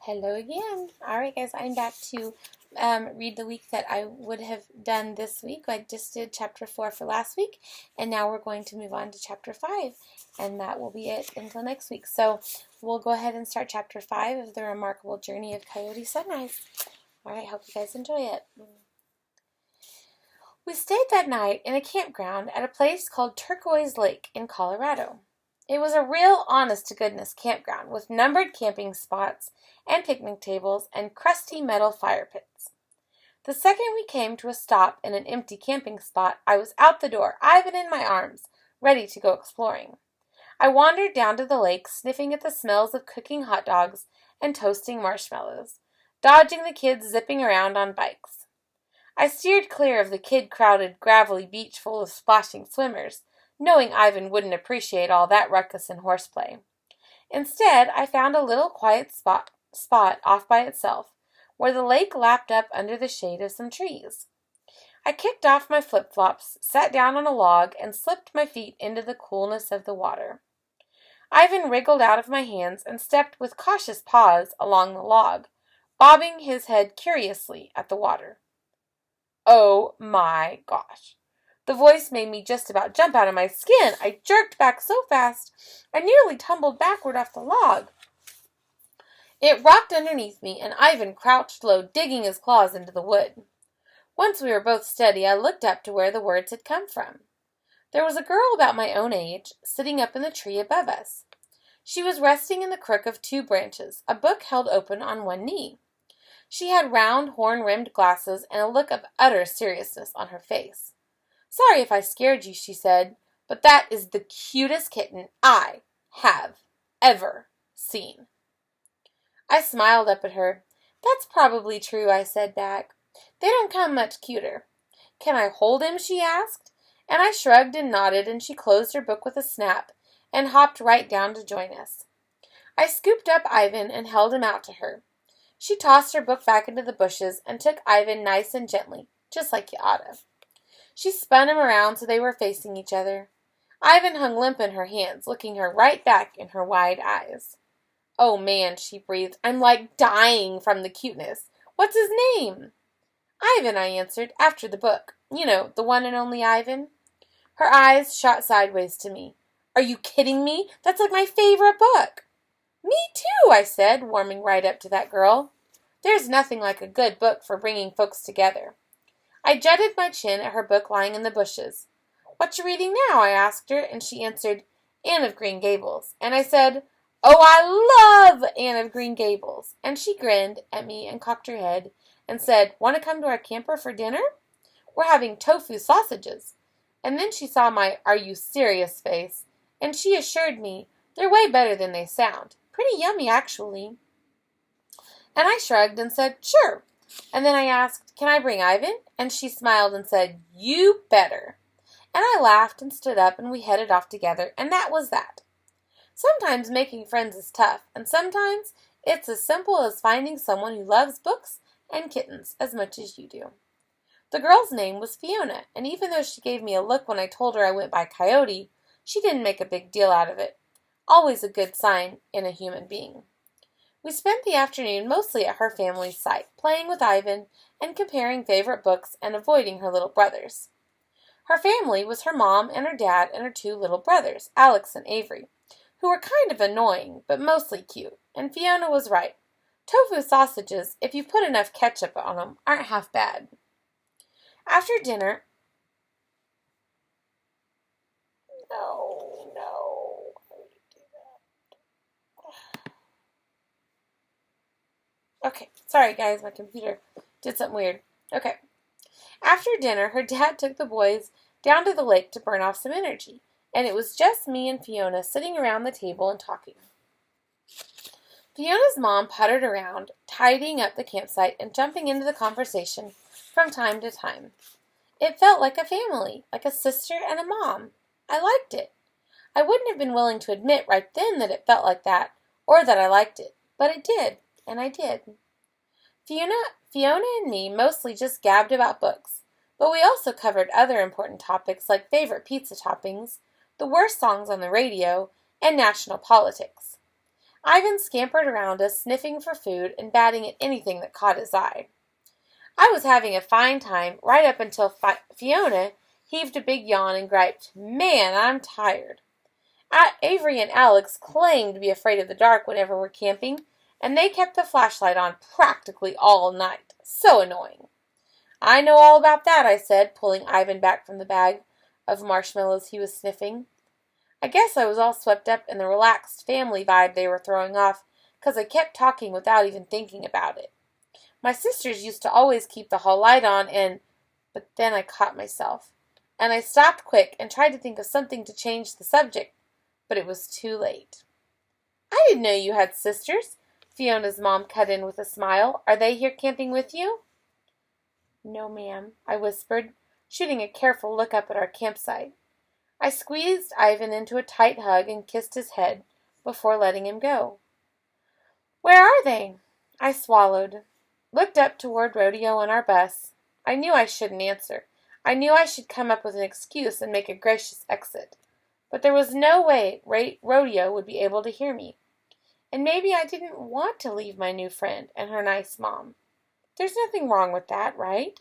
Hello again. All right, guys, I'm back to read the week that I would have done this week. I just did chapter 4 for last week, and now we're going to move on to chapter 5, and that will be it until next week. So we'll go ahead and start chapter 5 of The Remarkable Journey of Coyote Sunrise. All right, hope you guys enjoy it. We stayed that night in a campground at a place called Turquoise Lake in Colorado. It was a real honest-to-goodness campground with numbered camping spots and picnic tables and crusty metal fire pits. The second we came to a stop in an empty camping spot, I was out the door, Ivan in my arms, ready to go exploring. I wandered down to the lake, sniffing at the smells of cooking hot dogs and toasting marshmallows, dodging the kids zipping around on bikes. I steered clear of the kid-crowded, gravelly beach full of splashing swimmers, knowing Ivan wouldn't appreciate all that ruckus and horseplay. Instead, I found a little quiet spot off by itself, where the lake lapped up under the shade of some trees. I kicked off my flip-flops, sat down on a log, and slipped my feet into the coolness of the water. Ivan wriggled out of my hands and stepped with cautious paws along the log, bobbing his head curiously at the water. Oh my gosh! The voice made me just about jump out of my skin. I jerked back so fast, I nearly tumbled backward off the log. It rocked underneath me, and Ivan crouched low, digging his claws into the wood. Once we were both steady, I looked up to where the words had come from. There was a girl about my own age, sitting up in the tree above us. She was resting in the crook of two branches, a book held open on one knee. She had round, horn-rimmed glasses and a look of utter seriousness on her face. "Sorry if I scared you," she said, "but that is the cutest kitten I have ever seen." I smiled up at her. "That's probably true," I said back. "They don't come much cuter." "Can I hold him?" she asked, and I shrugged and nodded, and she closed her book with a snap and hopped right down to join us. I scooped up Ivan and held him out to her. She tossed her book back into the bushes and took Ivan nice and gently, just like you oughta. She spun him around so they were facing each other. Ivan hung limp in her hands, looking her right back in her wide eyes. "Oh, man," she breathed, "I'm like dying from the cuteness. What's his name?" "Ivan," I answered, "after the book. You know, the one and only Ivan." Her eyes shot sideways to me. "Are you kidding me? That's like my favorite book." "Me too," I said, warming right up to that girl. There's nothing like a good book for bringing folks together. I jutted my chin at her book lying in the bushes. "What you reading now?" I asked her, and she answered, "Anne of Green Gables." And I said, "Oh, I love Anne of Green Gables." And she grinned at me and cocked her head and said, "Want to come to our camper for dinner? We're having tofu sausages." And then she saw my "Are you serious?" face, and she assured me they're way better than they sound. Pretty yummy, actually. And I shrugged and said, "Sure." And then I asked, "Can I bring Ivan?" And she smiled and said, "You better." And I laughed and stood up, and we headed off together, and that was that. Sometimes making friends is tough, and sometimes it's as simple as finding someone who loves books and kittens as much as you do. The girl's name was Fiona, and even though she gave me a look when I told her I went by Coyote, she didn't make a big deal out of it. Always a good sign in a human being. We spent the afternoon mostly at her family's site, playing with Ivan and comparing favorite books and avoiding her little brothers. Her family was her mom and her dad and her two little brothers, Alex and Avery, who were kind of annoying, but mostly cute, and Fiona was right. Tofu sausages, if you put enough ketchup on them, aren't half bad. After dinner... No. Okay, sorry guys, my computer did something weird. Okay. After dinner, her dad took the boys down to the lake to burn off some energy, and it was just me and Fiona sitting around the table and talking. Fiona's mom puttered around, tidying up the campsite and jumping into the conversation from time to time. It felt like a family, like a sister and a mom. I liked it. I wouldn't have been willing to admit right then that it felt like that, or that I liked it, but it did, and I did. Fiona and me mostly just gabbed about books, but we also covered other important topics like favorite pizza toppings, the worst songs on the radio, and national politics. Ivan scampered around us, sniffing for food and batting at anything that caught his eye. I was having a fine time right up until Fiona heaved a big yawn and griped, "Man, I'm tired." Avery and Alex claimed to be afraid of the dark whenever we're camping, and they kept the flashlight on practically all night. So annoying. "I know all about that," I said, pulling Ivan back from the bag of marshmallows he was sniffing. I guess I was all swept up in the relaxed family vibe they were throwing off, 'cause I kept talking without even thinking about it. My sisters used to always keep the hall light on but then I caught myself, and I stopped quick and tried to think of something to change the subject, but it was too late. "I didn't know you had sisters," Fiona's mom cut in with a smile. "Are they here camping with you?" "No, ma'am," I whispered, shooting a careful look up at our campsite. I squeezed Ivan into a tight hug and kissed his head before letting him go. "Where are they?" I swallowed, looked up toward Rodeo and our bus. I knew I shouldn't answer. I knew I should come up with an excuse and make a gracious exit. But there was no way Rodeo would be able to hear me. And maybe I didn't want to leave my new friend and her nice mom. There's nothing wrong with that, right?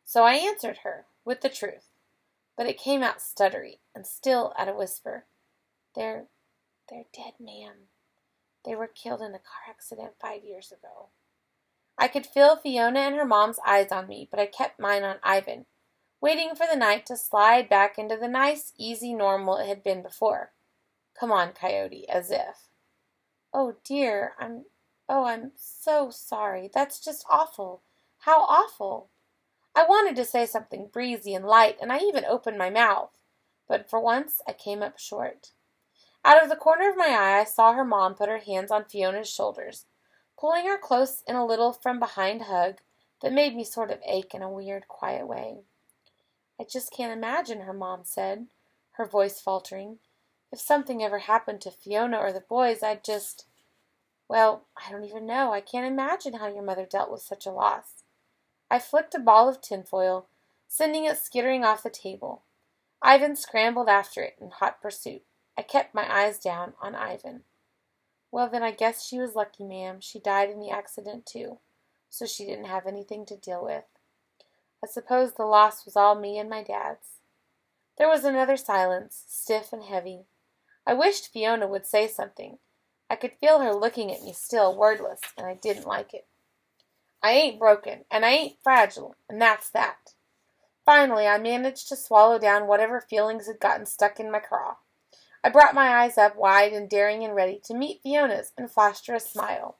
So I answered her with the truth, but it came out stuttery and still at a whisper. They're dead, ma'am. They were killed in a car accident 5 years ago." I could feel Fiona and her mom's eyes on me, but I kept mine on Ivan, waiting for the night to slide back into the nice, easy normal it had been before. "Come on, Coyote," as if. "Oh, dear, I'm so sorry. That's just awful. How awful." I wanted to say something breezy and light, and I even opened my mouth, but for once I came up short. Out of the corner of my eye I saw her mom put her hands on Fiona's shoulders, pulling her close in a little from behind hug that made me sort of ache in a weird, quiet way. "I just can't imagine," her mom said, her voice faltering. "If something ever happened to Fiona or the boys, well, I don't even know. I can't imagine how your mother dealt with such a loss." I flicked a ball of tinfoil, sending it skittering off the table. Ivan scrambled after it in hot pursuit. I kept my eyes down on Ivan. "Well, then I guess she was lucky, ma'am. She died in the accident, too, so she didn't have anything to deal with. I suppose the loss was all me and my dad's." There was another silence, stiff and heavy. I wished Fiona would say something. I could feel her looking at me still, wordless, and I didn't like it. I ain't broken, and I ain't fragile, and that's that. Finally, I managed to swallow down whatever feelings had gotten stuck in my craw. I brought my eyes up wide and daring and ready to meet Fiona's and flashed her a smile.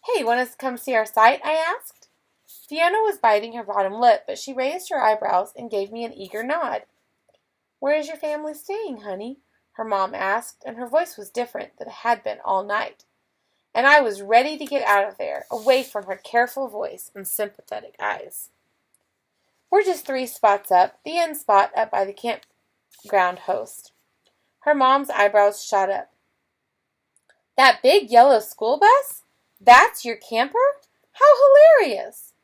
"Hey, want to come see our site?" I asked. Fiona was biting her bottom lip, but she raised her eyebrows and gave me an eager nod. "Where is your family staying, honey?" her mom asked, and her voice was different than it had been all night. And I was ready to get out of there, away from her careful voice and sympathetic eyes. "We're just 3 spots up, the end spot up by the campground host." Her mom's eyebrows shot up. "That big yellow school bus? That's your camper? How hilarious!"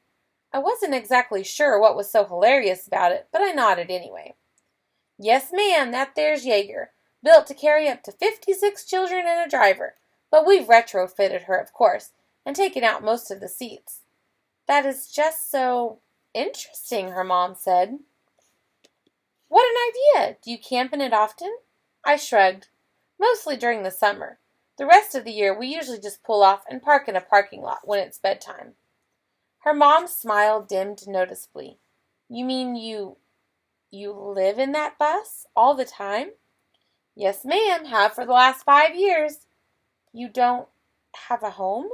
I wasn't exactly sure what was so hilarious about it, but I nodded anyway. "Yes, ma'am, that there's Jaeger, built to carry up to 56 children and a driver. But we've retrofitted her, of course, and taken out most of the seats." "That is just so interesting," her mom said. "What an idea! Do you camp in it often?" I shrugged. "Mostly during the summer. The rest of the year we usually just pull off and park in a parking lot when it's bedtime." Her mom's smile dimmed noticeably. "You mean you live in that bus all the time?" "Yes, ma'am, have for the last 5 years." "You don't have a home?"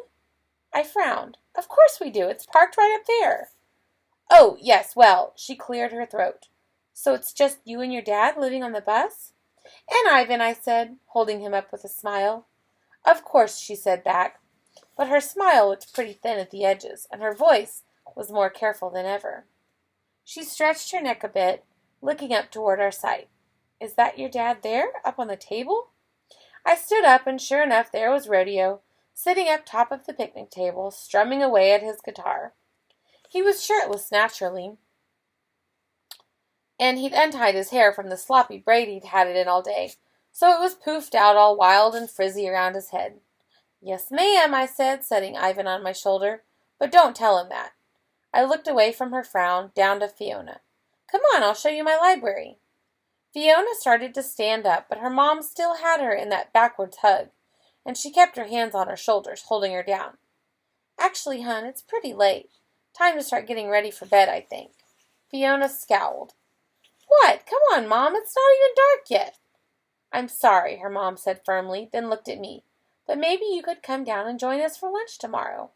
I frowned. "Of course we do. It's parked right up there." "Oh, yes, well," she cleared her throat. "So it's just you and your dad living on the bus?" "And Ivan," I said, holding him up with a smile. "Of course," she said back, but her smile looked pretty thin at the edges, and her voice was more careful than ever. She stretched her neck a bit, looking up toward our site. "Is that your dad there, up on the table?" I stood up, and sure enough, there was Rodeo, sitting up top of the picnic table, strumming away at his guitar. He was shirtless, naturally, and he'd untied his hair from the sloppy braid he'd had it in all day, so it was poofed out all wild and frizzy around his head. "Yes, ma'am," I said, setting Ivan on my shoulder, "but don't tell him that." I looked away from her frown, down to Fiona. "Come on, I'll show you my library." Fiona started to stand up, but her mom still had her in that backwards hug, and she kept her hands on her shoulders, holding her down. "Actually, hon, it's pretty late. Time to start getting ready for bed, I think." Fiona scowled. "What? Come on, Mom, it's not even dark yet." "I'm sorry," her mom said firmly, then looked at me. "But maybe you could come down and join us for lunch tomorrow."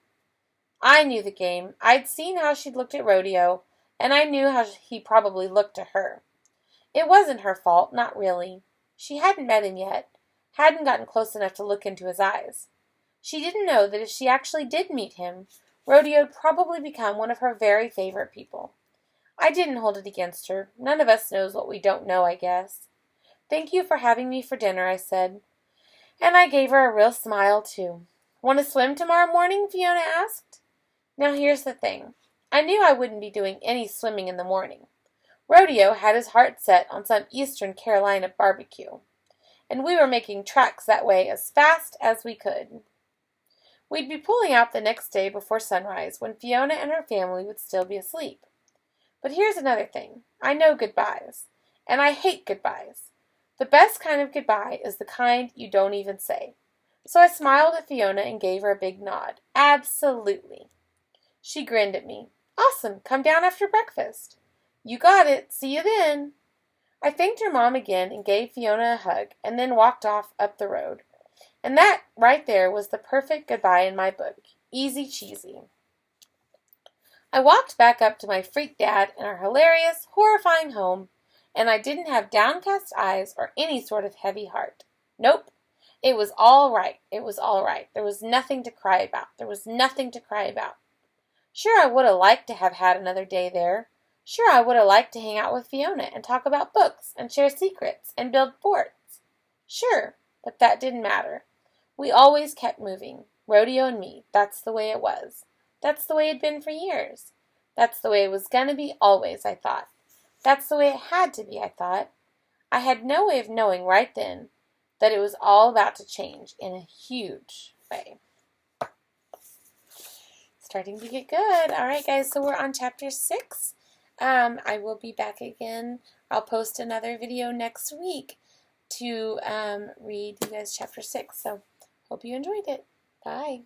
I knew the game. I'd seen how she'd looked at Rodeo, and I knew how he probably looked to her. It wasn't her fault, not really. She hadn't met him yet, hadn't gotten close enough to look into his eyes. She didn't know that if she actually did meet him, Rodeo'd probably become one of her very favorite people. I didn't hold it against her. None of us knows what we don't know, I guess. "Thank you for having me for dinner," I said. And I gave her a real smile, too. "Want to swim tomorrow morning?" Fiona asked. Now here's the thing. I knew I wouldn't be doing any swimming in the morning. Rodeo had his heart set on some Eastern Carolina barbecue, and we were making tracks that way as fast as we could. We'd be pulling out the next day before sunrise, when Fiona and her family would still be asleep. But here's another thing. I know goodbyes, and I hate goodbyes. The best kind of goodbye is the kind you don't even say. So I smiled at Fiona and gave her a big nod. "Absolutely." She grinned at me. "Awesome. Come down after breakfast." "You got it. See you then." I thanked her mom again and gave Fiona a hug, and then walked off up the road. And that right there was the perfect goodbye in my book. Easy cheesy. I walked back up to my freak dad in our hilarious, horrifying home, and I didn't have downcast eyes or any sort of heavy heart. Nope. It was all right. It was all right. There was nothing to cry about. There was nothing to cry about. Sure, I would have liked to have had another day there. Sure, I would have liked to hang out with Fiona and talk about books and share secrets and build forts. Sure, but that didn't matter. We always kept moving. Rodeo and me. That's the way it was. That's the way it'd been for years. That's the way it was gonna be always, I thought. That's the way it had to be, I thought. I had no way of knowing right then that it was all about to change in a huge way. Starting to get good. All right, guys, so we're on chapter 6. I will be back again. I'll post another video next week to read you guys chapter 6. So hope you enjoyed it. Bye.